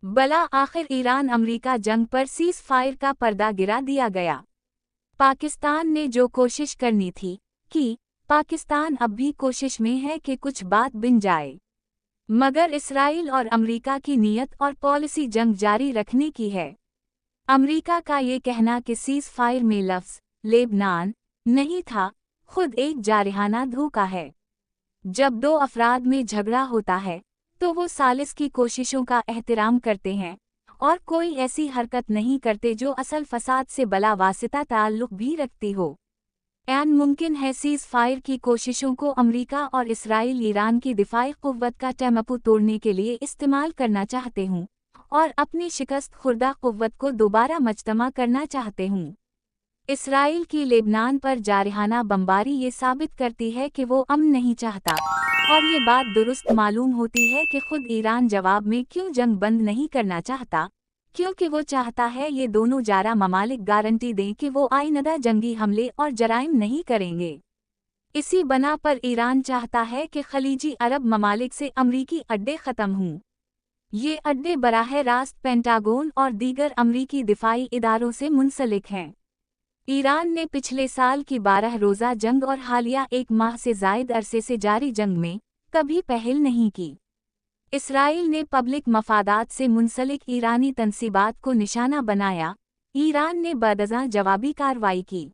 बला आखिर ईरान अमरीका जंग पर सीज फायर का पर्दा गिरा दिया गया। पाकिस्तान ने जो कोशिश करनी थी कि पाकिस्तान अब भी कोशिश में है कि कुछ बात बिन जाए, मगर इसराइल और अमरीका की नीयत और पॉलिसी जंग जारी रखने की है। अमरीका का ये कहना कि सीज फायर में लफ्ज़ लेबनान नहीं था खुद एक जारहाना धोखा है। जब दो अफराद में झगड़ा होता है तो वो सालिस की कोशिशों का एहतराम करते हैं और कोई ऐसी हरकत नहीं करते जो असल फसाद से बला वासिता ताल्लुक भी रखती हो। ऐन मुमकिन है सीज फायर की कोशिशों को अमरीका और इसराइल ईरान की दिफाई कुव्वत का टेम्पो तोड़ने के लिए इस्तेमाल करना चाहते हूँ और अपनी शिकस्त खुर्दा कुव्वत को दोबारा मजतमा करना चाहते हूँ। इसराइल की लेबनान पर जारहाना बमबारी ये साबित करती है कि वो अमन नहीं चाहता, और ये बात दुरुस्त मालूम होती है कि खुद ईरान जवाब में क्यों जंग बंद नहीं करना चाहता, क्योंकि वो चाहता है ये दोनों जारा ममालिक गारंटी दें कि वो आइंदा जंगी हमले और जराइम नहीं करेंगे। इसी बना पर ईरान चाहता है कि खलीजी अरब ममालिक से अमरीकी अड्डे ख़त्म हों। ये अड्डे बराह रास्त पेंटागोन और दीगर अमरीकी दिफाई इदारों से मुंसलिक हैं। ईरान ने पिछले साल की 12 रोज़ा जंग और हालिया 1 माह से ज़ायद अरसे से जारी जंग में कभी पहल नहीं की। इसराइल ने पब्लिक मफादात से मुंसलिक ईरानी तंसीबात को निशाना बनाया। ईरान ने बदअज़ां जवाबी कार्रवाई की।